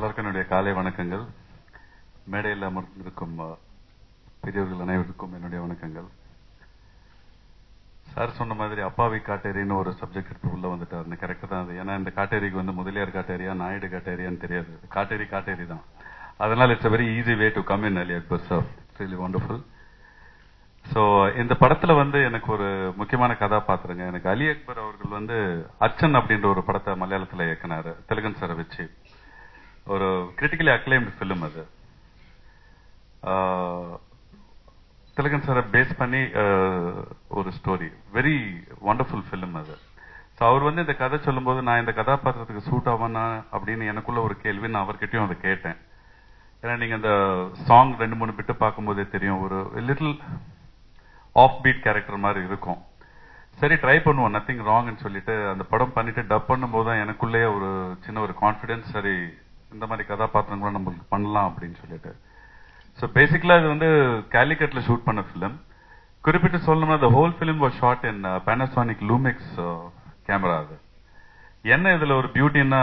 எல்லாருக்கும் என்னுடைய காலை வணக்கங்கள். மேடையில் அமர்ந்திருக்கும் பெரியவர்கள் அனைவருக்கும் என்னுடைய வணக்கங்கள். சார் சொன்ன மாதிரி அப்பாவி காட்டேரின்னு ஒரு சப்ஜெக்ட் எடுத்து உள்ள வந்துட்டாருன்னு கரெக்டா தான் அது. ஏன்னா இந்த காட்டேரிக்கு வந்து முதலியார் காட்டேரியா நாயுடு காட்டேரியான்னு தெரியாது. காட்டேரி தான். அதனால it's a very easy way to come in Ali Akbar sir. It's really wonderful. So இந்த படத்துல வந்து எனக்கு ஒரு முக்கியமான கதாபாத்திரங்க. எனக்கு அலி அக்பர் அவர்கள் வந்து அச்சன் அப்படின்ற ஒரு படத்தை மலையாளத்தில் இயக்குனாரு திலகன் சாரை வச்சு. ஒரு கிரிட்டிக்கலி அக்ளைம்டு ஃபிலிம் அது. திலகன் சாரை பேஸ் பண்ணி ஒரு ஸ்டோரி, வெரி வண்டர்ஃபுல் ஃபிலிம் அது. ஸோ அவர் வந்து இந்த கதை சொல்லும்போது நான் இந்த கதாபாத்திரத்துக்கு சூட் ஆவானா அப்படின்னு எனக்குள்ள ஒரு கேள்வி நான் அவர்கிட்டயும் அதை கேட்டேன். ஏன்னா நீங்க அந்த சாங் 2-3 பிட்டு பார்க்கும்போதே தெரியும், ஒரு லிட்டில் ஆஃப் பீட் கேரக்டர் மாதிரி இருக்கும். சரி ட்ரை பண்ணுவோம், நத்திங் ராங்னு சொல்லிட்டு அந்த படம் பண்ணிட்டு டப் பண்ணும்போது தான் எனக்குள்ளேயே ஒரு சின்ன ஒரு கான்ஃபிடன்ஸ், சரி இந்த மாதிரி கதாபாத்திரங்களும் நம்மளுக்கு பண்ணலாம் அப்படின்னு சொல்லிட்டு. ஸோ பேசிக்கலா இது வந்து கேலிகட்ல ஷூட் பண்ண ஃபிலிம். குறிப்பிட்டு சொல்லணும்னா the whole film was shot in Panasonic Lumix camera. அது என்ன இதுல ஒரு பியூட்டின்னா,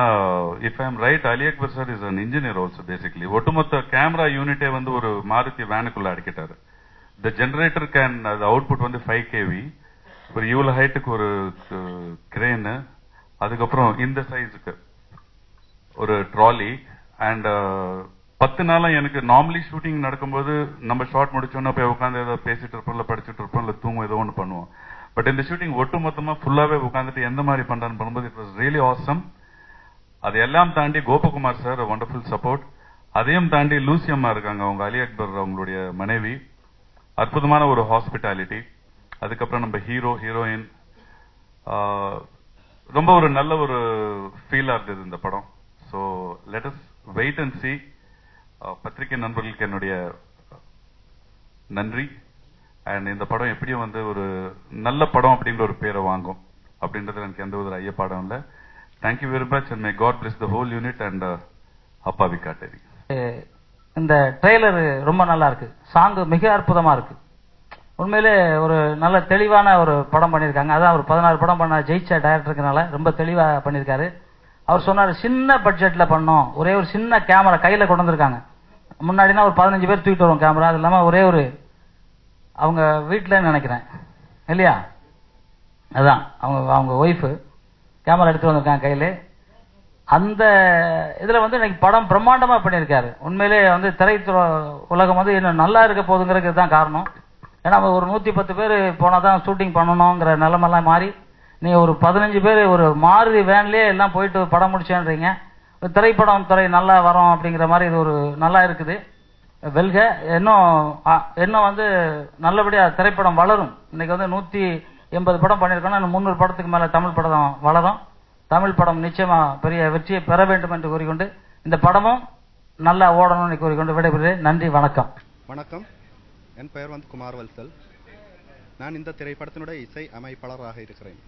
if I am right, Ali Akbar sir is an engineer also. Basically ஒட்டுமொத்த கேமரா யூனிட்டே வந்து ஒரு மாருதி வேனுக்குள்ள அடிக்கிட்டாரு. இந்த ஜெனரேட்டர் கேன் அது அவுட்புட் வந்து 5 kV, ஒரு இவ்வளவு ஹைட்டுக்கு ஒரு கிரேனு, அதுக்கப்புறம் இந்த சைஸுக்கு ஒரு ட்ராலி. அண்ட் 10 நாளா எனக்கு நார்மலி ஷூட்டிங் நடக்கும்போது நம்ம ஷார்ட் முடிச்சோன்னா போய் உட்காந்து ஏதோ பேசிட்டு இருப்போம், இல்லை படிச்சுட்டு இருப்போம், இல்லை தூங்கும், ஏதோ ஒன்று பண்ணுவோம். பட் இந்த ஷூட்டிங் ஒட்டு மொத்தமா ஃபுல்லாவே உட்காந்துட்டு எந்த மாதிரி பண்றான்னு பண்ணும்போது இட் வாஸ் ரியலி ஆசம். அது எல்லாம் தாண்டி கோபகுமார் சார் வண்டர்ஃபுல் சப்போர்ட். அதையும் தாண்டி லூசி அம்மா இருக்காங்க, அவங்க அலி அக்பர் அவங்களுடைய மனைவி, அற்புதமான ஒரு ஹாஸ்பிட்டாலிட்டி. அதுக்கப்புறம் நம்ம ஹீரோயின், ரொம்ப ஒரு நல்ல ஒரு ஃபீலா இருந்தது இந்த படம். So let us wait and see. பத்திரிகை நண்பர்களுக்கு என்னுடைய நன்றி. அண்ட் இந்த படம் எப்படியும் வந்து ஒரு நல்ல படம் அப்படின்ற ஒரு பேரை வாங்கும் அப்படின்றது எனக்கு எந்த ஒரு ஐயப்பாடம் இல்லை. Thank you very much and may God bless the whole unit and அப்பாவி காட்டேரி. இந்த ட்ரெய்லர் ரொம்ப நல்லா இருக்கு, சாங் மிக அற்புதமா இருக்கு. உண்மையிலே ஒரு நல்ல தெளிவான ஒரு படம் பண்ணியிருக்காங்க. அதான் ஒரு 16 படம் பண்ண ஜெயிச்ச டைரக்டருக்குனால ரொம்ப தெளிவா பண்ணியிருக்காரு. அவர் சொன்னார் சின்ன பட்ஜெட்ல பண்ணோம், ஒரே ஒரு சின்ன கேமரா கையில கொண்டு வந்திருக்காங்க. முன்னாடினா ஒரு 15 பேர் தூக்கிட்டு வரும் கேமரா, அது இல்லாம ஒரே ஒரு அவங்க வீட்டுல நினைக்கிறேன் இல்லையா, அதான் அவங்க ஒய்ஃபு கேமரா எடுத்து வந்திருக்காங்க கையில. அந்த இதுல வந்து இன்னைக்கு படம் பிரம்மாண்டமா பண்ணியிருக்காரு. உண்மையிலே வந்து திரைத்துறை உலகம் வந்து இன்னும் நல்லா இருக்க போகுதுங்கிறதுக்கு தான் காரணம். ஏன்னா ஒரு 110 பேர் போனாதான் ஷூட்டிங் பண்ணணுங்கிற நிலைமெல்லாம் மாறி நீங்க ஒரு 15 பேர் ஒரு மாருதி வேன்லயே எல்லாம் போயிட்டு படம் முடிச்சேன்றீங்க. திரைப்படம் துறை நல்லா வரும் அப்படிங்கிற மாதிரி இது ஒரு நல்லா இருக்குது. வெல்க இன்னும் வந்து நல்லபடியா திரைப்படம் வளரும். இன்னைக்கு வந்து 180 படம் பண்ணிருக்கோம்னா 300 படத்துக்கு மேல தமிழ் படம் வளரும். தமிழ் படம் நிச்சயமா பெரிய வெற்றியை பெற வேண்டும் என்று கூறிக்கொண்டு இந்த படமும் நல்லா ஓடணும்னு கூறிக்கொண்டு விடைபெறுகிறேன். நன்றி, வணக்கம். வணக்கம். என் பெயர் வந்து குமார் வல்சல். நான் இந்த திரைப்படத்தினுடைய இசை அமைப்பாளராக இருக்கிறேன்.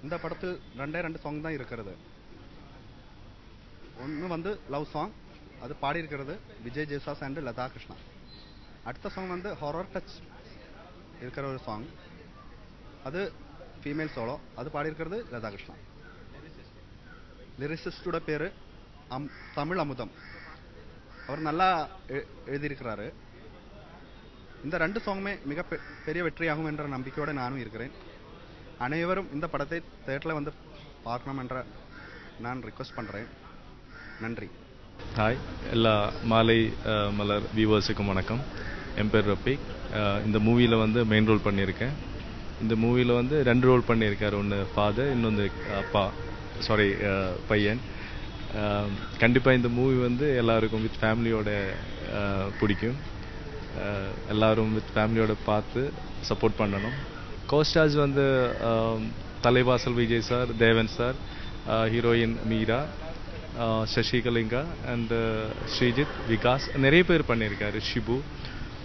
இந்த படத்தில் 2 சாங் தான் இருக்கிறது. ஒன்று வந்து லவ் சாங், அது பாடியிருக்கிறது விஜய் ஜேசாஸ் அண்ட் லதா கிருஷ்ணா. அடுத்த சாங் வந்து ஹாரர் டச் இருக்கிற ஒரு சாங், அது ஃபீமேல் சோலோ, அது பாடியிருக்கிறது லதா கிருஷ்ணா. லிரிசிஸ்டோட பேரு தமிழ் அமுதம். அவர் நல்லா எழுதியிருக்கிறாரு. இந்த 2 சாங்குமே மிக பெரிய வெற்றியாகும் என்ற நம்பிக்கையோட நானும் இருக்கிறேன். அனைவரும் இந்த படத்தை தியேட்டர்ல வந்து பார்க்கணும் என்ற நான் ரிக்வெஸ்ட் பண்றேன். நன்றி. ஹாய், எல்லா மாலை மலர் வியூவர்ஸுக்கும் வணக்கம். என் பேர் ரஃபீக். இந்த மூவியில் வந்து மெயின் ரோல் பண்ணியிருக்கேன். இந்த மூவியில் வந்து 2 ரோல் பண்ணியிருக்காரு. ஒன்று ஃபாதர், இன்னொன்று அப்பா, பையன். கண்டிப்பாக இந்த மூவி வந்து எல்லாருக்கும் வித் ஃபேமிலியோட பிடிக்கும். எல்லாரும் வித் ஃபேமிலியோட பார்த்து சப்போர்ட் பண்ணணும். கோஸ்டார்ஸ் வந்து Thalaivasal Vijay sir, Devan sir, heroine Meera, Sasikalinga and Sreejith, Vikas, நிறைய பேர் பண்ணியிருக்காரு, ஷிபு.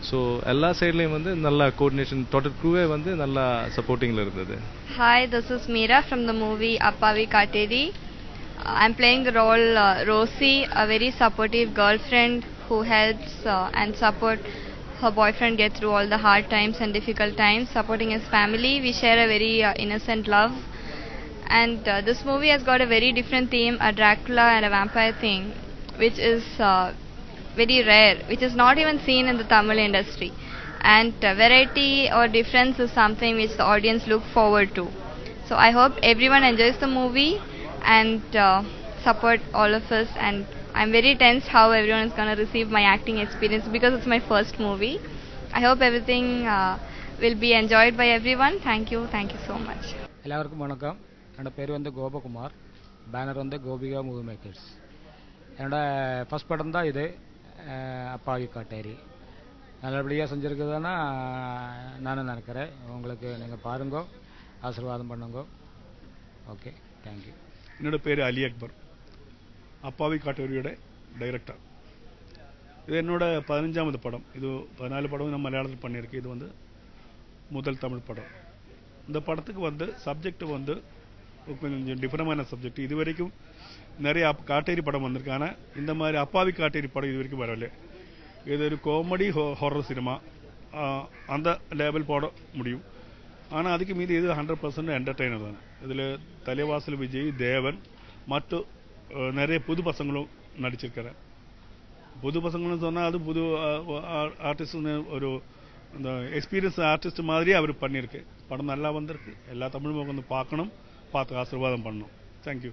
ஸோ எல்லா சைட்லேயும் வந்து நல்லா கோஆர்டினேஷன், டோட்டல் க்ரூவே வந்து நல்லா சப்போர்ட்டிங்கில் இருந்தது. Hi, this is Meera from the movie அப்பாவி காட்டேரி. I'm playing the role Rosie, a very supportive girlfriend who helps and support her boyfriend get through all the hard times and difficult times, supporting his family. We share a very innocent love. And this movie has got a very different theme, a Dracula and a vampire thing. which is very rare, which is not even seen in the Tamil industry. And variety or difference is something which the audience look forward to. So I hope everyone enjoys the movie and support all of us. And I'm very tense how everyone is going to receive my acting experience because it's my first movie. I hope everything will be enjoyed by everyone. Thank you so much. எல்லாருக்கும் வணக்கம். என்னோட பேர் வந்து Gopakumar. Banner வந்து Gopika movie makers. என்னோட first படம் தான் இது, அப்பாவி காட்டேரி. நல்லபடியாக செஞ்சுருக்குதுன்னா நானும் நினைக்கிறேன். உங்களுக்கு நீங்கள் பாருங்க, ஆசீர்வாதம் பண்ணுங்க. Okay, thank you. என்னோட பேர் அலி அக்பர், அப்பாவி காட்டேரியோட டைரக்டர். இது என்னோட 15வது படம். இது 14 படம் நான் மலையாளத்தில் பண்ணியிருக்கேன். இது வந்து முதல் தமிழ் படம். இந்த படத்துக்கு வந்து சப்ஜெக்ட் வந்து கொஞ்சம் டிஃபரெண்டான சப்ஜெக்ட். இது வரைக்கும் நிறைய காட்டேரி படம் வந்திருக்கு, ஆனால் இந்த மாதிரி அப்பாவி காட்டேரி படம் இது வரைக்கும் வரல. இது ஒரு காமெடி ஹாரர் சினிமா, அந்த லேவல் போட முடியும். ஆனால் அதுக்கு மீது இது 100% என்டர்டெய்னர் தான். இதில் தலைவாசல் விஜய், தேவன் மற்றும் நிறைய புது பசங்களும் நடிச்சிருக்கிறேன். புது பசங்கள்னு சொன்னால் அது புது ஆர்டிஸ்ட்னு ஒரு அந்த எக்ஸ்பீரியன்ஸ் ஆர்டிஸ்ட் மாதிரி அவர் பண்ணியிருக்கு. படம் நல்லா வந்திருக்கு. எல்லா தமிழ் வந்து பார்க்கணும், பார்த்து ஆசீர்வாதம் பண்ணணும். தேங்க்யூ.